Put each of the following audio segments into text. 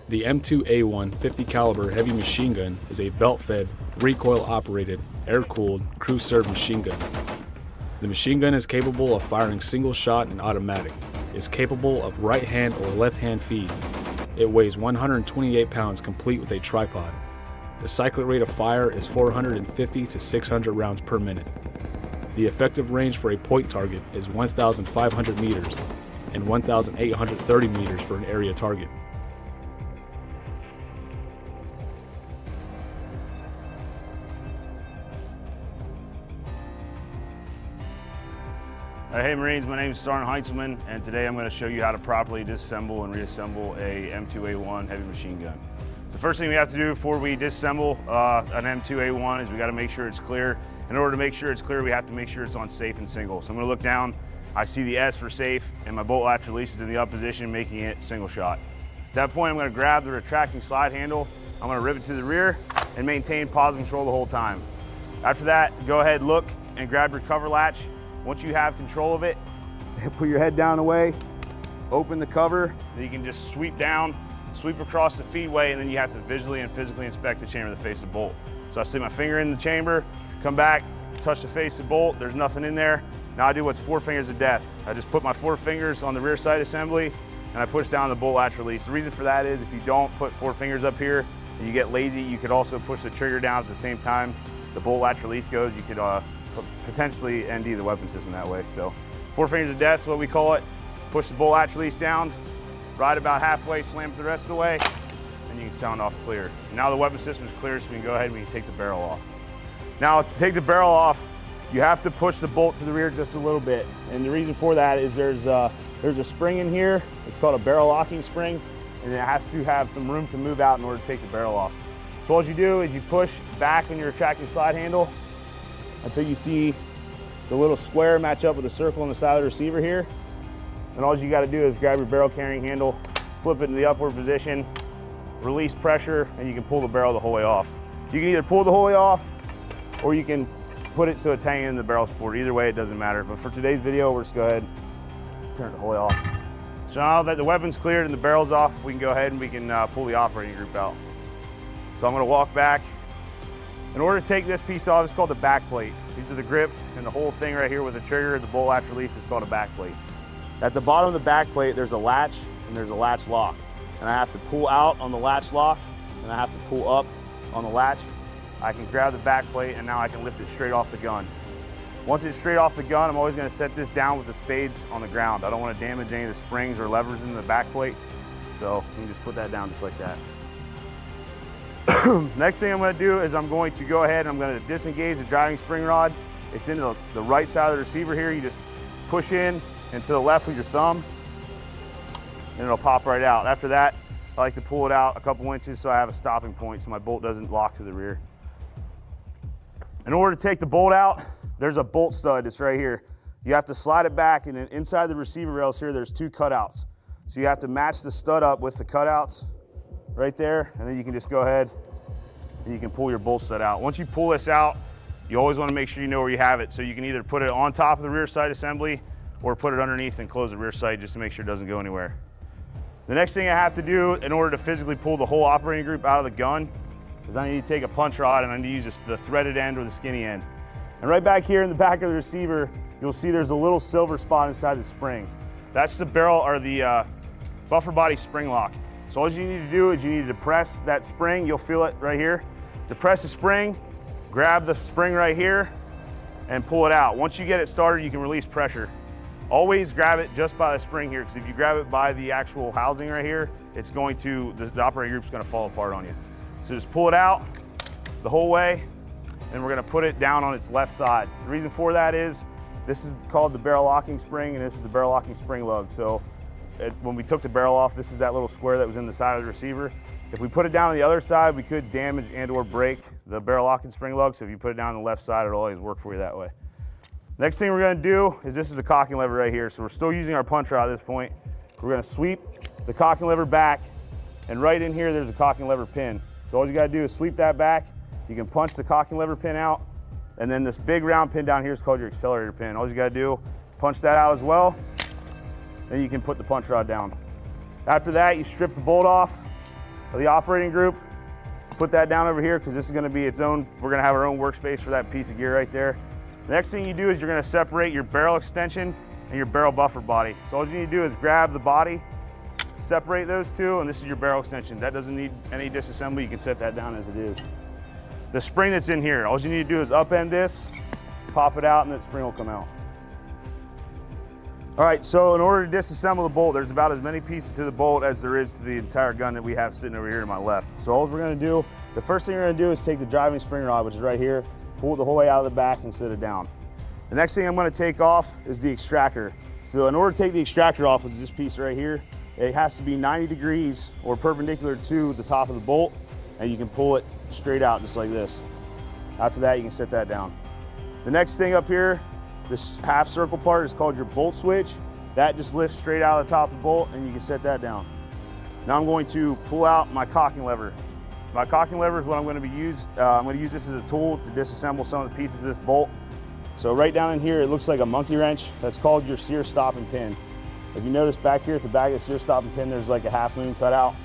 The M2A1 50 caliber heavy machine gun is a belt-fed, recoil-operated, air-cooled, crew-served machine gun. The machine gun is capable of firing single shot and automatic. It's capable of right hand or left hand feed. It weighs 128 pounds complete with a tripod. The cyclic rate of fire is 450 to 600 rounds per minute. The effective range for a point target is 1,500 meters and 1,830 meters for an area target. Hey Marines, my name is Sergeant Heintzelman, and today I'm going to show you how to properly disassemble and reassemble a M2A1 heavy machine gun. The first thing we have to do before we disassemble an M2A1 is we got to make sure it's clear. In order to make sure it's clear, we have to make sure it's on safe and single. So I'm going to look down, I see the S for safe, and my bolt latch release is in the up position, making it single shot. At that point, I'm going to grab the retracting slide handle, I'm going to rivet to the rear, and maintain positive control the whole time. After that, go ahead, look, and grab your cover latch. Once you have control of it, put your head down away, open the cover, then you can just sweep down, sweep across the feedway, and then you have to visually and physically inspect the chamber of the face of the bolt. So I stick my finger in the chamber, come back, touch the face of the bolt, there's nothing in there. Now I do what's 4 fingers of death. I just put my 4 fingers on the rear side assembly, and I push down the bolt latch release. The reason for that is if you don't put 4 fingers up here, and you get lazy, you could also push the trigger down at the same time the bolt latch release goes. You could potentially ND the weapon system that way. So 4 fingers of death is what we call it. Push the bolt latch release down, ride about halfway, slam it the rest of the way, and you can sound off clear. And now the weapon system is clear, so we can go ahead and we can take the barrel off. Now to take the barrel off, you have to push the bolt to the rear just a little bit. And the reason for that is there's a spring in here. It's called a barrel locking spring, and it has to have some room to move out in order to take the barrel off. So what you do is you push back on your retracting slide handle until you see the little square match up with the circle on the side of the receiver here. And all you gotta do is grab your barrel carrying handle, flip it in the upward position, release pressure, and you can pull the barrel the whole way off. You can either pull the whole way off, or you can put it so it's hanging in the barrel support. Either way, it doesn't matter. But for today's video, we're just go ahead and turn it the whole way off. So now that the weapon's cleared and the barrel's off, we can go ahead and we can pull the operating group out. So I'm gonna walk back. In order to take this piece off, it's called the back plate. These are the grips, and the whole thing right here with the trigger, the bolt latch release, is called a back plate. At the bottom of the back plate, there's a latch and there's a latch lock. And I have to pull out on the latch lock, and I have to pull up on the latch. I can grab the back plate, and now I can lift it straight off the gun. Once it's straight off the gun, I'm always gonna set this down with the spades on the ground. I don't wanna damage any of the springs or levers in the back plate. So you can just put that down just like that. Next thing I'm going to do is I'm going to go ahead and I'm going to disengage the driving spring rod. It's in the right side of the receiver here. You just push in and to the left with your thumb, and it'll pop right out. After that, I like to pull it out a couple inches so I have a stopping point so my bolt doesn't lock to the rear. In order to take the bolt out, there's a bolt stud that's right here. You have to slide it back, and then inside the receiver rails here, there's 2 cutouts. So you have to match the stud up with the cutouts right there, and then you can just go ahead and you can pull your bolt stud out. Once you pull this out, you always want to make sure you know where you have it. So you can either put it on top of the rear sight assembly or put it underneath and close the rear sight just to make sure it doesn't go anywhere. The next thing I have to do in order to physically pull the whole operating group out of the gun is I need to take a punch rod and I need to use the threaded end or the skinny end. And right back here in the back of the receiver, you'll see there's a little silver spot inside the spring. That's the barrel or the buffer body spring lock. So all you need to do is you need to depress that spring. You'll feel it right here. Depress the spring, grab the spring right here, and pull it out. Once you get it started, you can release pressure. Always grab it just by the spring here, because if you grab it by the actual housing right here, it's going to, the operating group's going to fall apart on you. So just pull it out the whole way, and we're going to put it down on its left side. The reason for that is this is called the barrel locking spring, and this is the barrel locking spring lug. So when we took the barrel off, this is that little square that was in the side of the receiver. If we put it down on the other side, we could damage and or break the barrel locking spring lug. So if you put it down on the left side, it'll always work for you that way. Next thing we're gonna do is this is the cocking lever right here. So we're still using our punch rod at this point. We're gonna sweep the cocking lever back, and right in here, there's a cocking lever pin. So all you gotta do is sweep that back. You can punch the cocking lever pin out, and then this big round pin down here is called your accelerator pin. All you gotta do, punch that out as well, then you can put the punch rod down. After that, you strip the bolt off, the operating group. Put that down over here because this is going to be its own, we're going to have our own workspace for that piece of gear right there. The next thing you do is you're going to separate your barrel extension and your barrel buffer body. So all you need to do is grab the body, separate those two, and this is your barrel extension. That doesn't need any disassembly. You can set that down as it is. The spring that's in here, all you need to do is upend this, pop it out, and that spring will come out. All right, so in order to disassemble the bolt, there's about as many pieces to the bolt as there is to the entire gun that we have sitting over here to my left. So all we're gonna do, the first thing we're gonna do is take the driving spring rod, which is right here, pull it the whole way out of the back and sit it down. The next thing I'm gonna take off is the extractor. So in order to take the extractor off, which is this piece right here, it has to be 90 degrees or perpendicular to the top of the bolt, and you can pull it straight out just like this. After that, you can set that down. The next thing up here, this half circle part is called your bolt switch. That just lifts straight out of the top of the bolt and you can set that down. Now I'm going to pull out my cocking lever. My cocking lever is what I'm going to be used. I'm going to use this as a tool to disassemble some of the pieces of this bolt. So right down in here, it looks like a monkey wrench. That's called your sear stopping pin. If you notice back here at the back of the sear stopping pin, there's like a half moon cut out.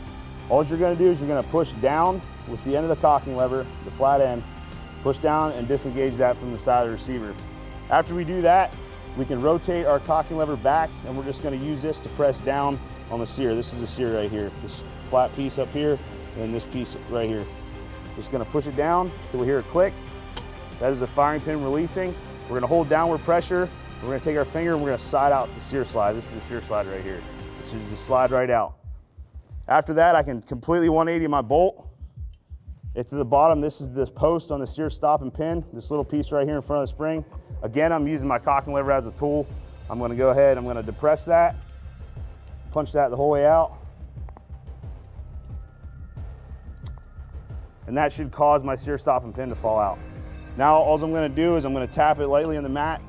All you're going to do is you're going to push down with the end of the cocking lever, the flat end, push down and disengage that from the side of the receiver. After we do that, we can rotate our cocking lever back, and we're just going to use this to press down on the sear. This is the sear right here, this flat piece up here, and this piece right here. Just going to push it down till we hear a click. That is the firing pin releasing. We're going to hold downward pressure. We're going to take our finger and we're going to slide out the sear slide. This is the sear slide right here. This is the slide right out. After that, I can completely 180 my bolt. At the bottom, this is this post on the sear stopping pin, this little piece right here in front of the spring. Again, I'm using my cocking lever as a tool. I'm going to go ahead, I'm going to depress that, punch that the whole way out. And that should cause my sear stopping pin to fall out. Now, all I'm going to do is I'm going to tap it lightly in the mat,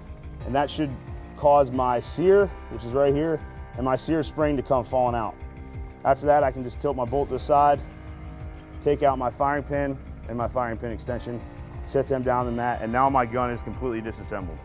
and that should cause my sear, which is right here, and my sear spring to come falling out. After that, I can just tilt my bolt to the side, take out my firing pin and my firing pin extension, set them down the mat, and now my gun is completely disassembled.